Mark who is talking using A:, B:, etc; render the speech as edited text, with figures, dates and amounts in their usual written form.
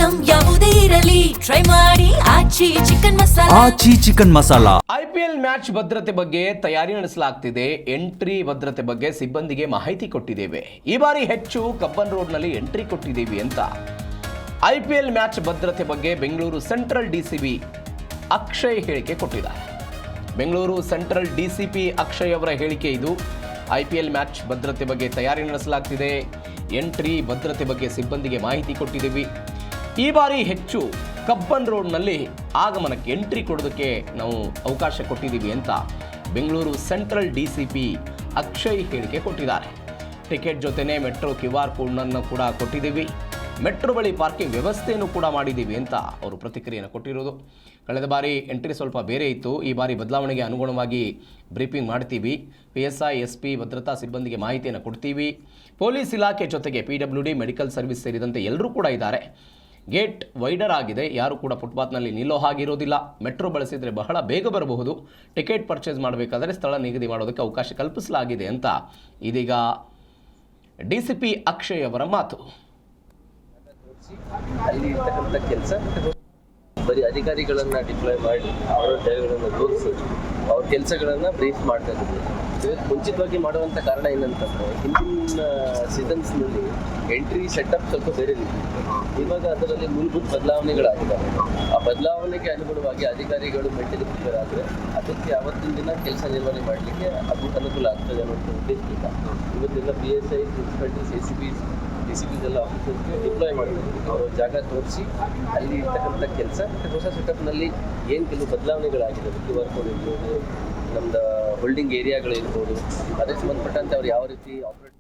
A: Item ಯಾವುದೇ ಇರಲಿ try ಮಾಡಿ ಆಚಿ ಚಿಕನ್ ಮಸಾಲಾ.
B: IPL ಮ್ಯಾಚ್ ಭದ್ರತೆ ಬಗ್ಗೆ ತಯಾರಿ ನಡೆಸಲಾಗ್ತಿದೆ. ಎಂಟ್ರಿ ಭದ್ರತೆ ಬಗ್ಗೆ ಸಿಬ್ಬಂದಿಗೆ ಮಾಹಿತಿ ಕೊಟ್ಟಿದ್ದೇವೆ. ಈ ಬಾರಿ ಹೆಚ್ಚು ಕಬ್ಬನ್ ರೋಡ್ನಲ್ಲಿ ಎಂಟ್ರಿ ಕೊಟ್ಟಿದ್ದೇವೆ ಅಂತ IPL ಮ್ಯಾಚ್ ಭದ್ರತೆ ಬಗ್ಗೆ ಬೆಂಗಳೂರು ಸೆಂಟ್ರಲ್ DCP ಅಕ್ಷಯ್ ಹೇಳಿಕೆ ಕೊಟ್ಟಿದ್ದಾರೆ. ಬೆಂಗಳೂರು ಸೆಂಟ್ರಲ್ DCP ಅಕ್ಷಯ್ ಅವರ ಹೇಳಿಕೆ ಇದು. IPL ಮ್ಯಾಚ್ ಭದ್ರತೆ ಬಗ್ಗೆ ತಯಾರಿ ನಡೆಸಲಾಗ್ತಿದೆ. ಎಂಟ್ರಿ ಭದ್ರತೆ ಬಗ್ಗೆ ಸಿಬ್ಬಂದಿಗೆ ಮಾಹಿತಿ ಕೊಟ್ಟಿದ್ದೀವಿ. ಈ ಬಾರಿ ಹೆಚ್ಚು ಕಬ್ಬನ್ ರೋಡ್ನಲ್ಲಿ ಆಗಮನಕ್ಕೆ ಎಂಟ್ರಿ ಕೊಡೋದಕ್ಕೆ ನಾವು ಅವಕಾಶ ಕೊಟ್ಟಿದ್ದೀವಿ ಅಂತ ಬೆಂಗಳೂರು ಸೆಂಟ್ರಲ್ DCP ಅಕ್ಷಯ್ ಹೇಳಿಕೆ ಕೊಟ್ಟಿದ್ದಾರೆ. ಟಿಕೆಟ್ ಜೊತೆನೇ ಮೆಟ್ರೋ QR ಕೋಡ್ನನ್ನು ಕೂಡ ಕೊಟ್ಟಿದ್ದೀವಿ. ಮೆಟ್ರೋ ಬಳಿ ಪಾರ್ಕಿಂಗ್ ವ್ಯವಸ್ಥೆಯನ್ನು ಕೂಡ ಮಾಡಿದ್ದೀವಿ ಅಂತ ಅವರು ಪ್ರತಿಕ್ರಿಯೆಯನ್ನು ಕೊಟ್ಟಿರೋದು. ಕಳೆದ ಬಾರಿ ಎಂಟ್ರಿ ಸ್ವಲ್ಪ ಬೇರೆ ಇತ್ತು. ಈ ಬಾರಿ ಬದಲಾವಣೆಗೆ ಅನುಗುಣವಾಗಿ ಬ್ರೀಫಿಂಗ್ ಮಾಡ್ತೀವಿ. PSI SP ಭದ್ರತಾ ಸಿಬ್ಬಂದಿಗೆ ಮಾಹಿತಿಯನ್ನು ಕೊಡ್ತೀವಿ. ಪೊಲೀಸ್ ಇಲಾಖೆ ಜೊತೆಗೆ PWD ಮೆಡಿಕಲ್ ಸರ್ವಿಸ್ ಸೇರಿದಂತೆ ಎಲ್ಲರೂ ಕೂಡ ಇದ್ದಾರೆ. ಗೇಟ್ ವೈಡರ್ ಆಗಿದೆ. ಯಾರು ಕೂಡ ಫುಟ್ಪಾತ್ನಲ್ಲಿ ನಿಲ್ಲೋ ಹಾಗಿರೋದಿಲ್ಲ. ಮೆಟ್ರೋ ಬಳಸಿದರೆ ಬಹಳ ಬೇಗ ಬರಬಹುದು. ಟಿಕೆಟ್ ಪರ್ಚೇಸ್ ಮಾಡಬೇಕಾದರೆ ಸ್ಥಳ ನಿಗದಿ ಮಾಡೋದಕ್ಕೆ ಅವಕಾಶ ಕಲ್ಪಿಸಲಾಗಿದೆ ಅಂತ ಇದೀಗ DCP ಅಕ್ಷಯ್ ಅವರ ಮಾತು.
C: ಅಲ್ಲಿ ಇರ್ತಕ್ಕಂಥ ಕೆಲಸ ಬರೀ ಅಧಿಕಾರಿಗಳನ್ನ ಡಿಪ್ಲಾಯ್ ಮಾಡಿ ಅವರ ಜಾಗಗಳನ್ನು ತೋರಿಸಿ ಅವ್ರ ಕೆಲಸಗಳನ್ನ ಬ್ರೀಫ್ ಮಾಡ್ತಾ ಇದ್ದೀವಿ. ಮುಂಚಿತವಾಗಿ ಮಾಡುವಂಥ ಕಾರಣ ಏನಂತಂದ್ರೆ ಹಿಂದಿನ ಸೀಸನ್ಸ್ನಲ್ಲಿ ಎಂಟ್ರಿ ಸೆಟಪ್ ಸ್ವಲ್ಪ ಬೇರೆ ಇತ್ತು. ಇವಾಗ ಅದರಲ್ಲಿ ಮೂಲಭೂತ ಬದಲಾವಣೆಗಳಾಗಿದ್ದಾವೆ. ಆ ಬದಲಾವಣೆಗೆ ಅನುಗುಣವಾಗಿ ಅಧಿಕಾರಿಗಳು ಮೆಂಟಲಿ ಪ್ರಿಪೇರ್ ಆದರೆ ಅದಕ್ಕೆ ಅವತ್ತಿನ ದಿನ ಕೆಲಸ ನಿರ್ವಹಣೆ ಮಾಡಲಿಕ್ಕೆ ಅನುಕೂಲ ಆಗ್ತದೆ ಅನ್ನೋಂಥ ಉದ್ದೇಶದಿಂದ ಇವತ್ತೆಲ್ಲ PSI ಪ್ರಿನ್ಸಿಪಾಲಿಟೀಸ್ ACPs DCPs ಎಲ್ಲ ಆಫೀಸರ್ಸ್ಗೆ ಡಿಪ್ಲಾಯ್ ಮಾಡ್ತಾರೆ. ಅವರು ಜಾಗ ತೋರಿಸಿ ಅಲ್ಲಿ ಇರ್ತಕ್ಕಂಥ ಕೆಲಸ ಮತ್ತು ಹೊಸ ಸೆಟಪ್ನಲ್ಲಿ ಏನು ಕೆಲವು ಬದಲಾವಣೆಗಳಾಗಿದೆ, QR ಕೋಡ್ ಇರ್ಬೋದು, ನಮ್ಮದು ಹೋಲ್ಡಿಂಗ್ ಏರಿಯಾಗಳಿರ್ಬೋದು, ಅದಕ್ಕೆ ಸಂಬಂಧಪಟ್ಟಂತೆ ಅವ್ರು ಯಾವ ರೀತಿ ಆಪ್ರೇಟ್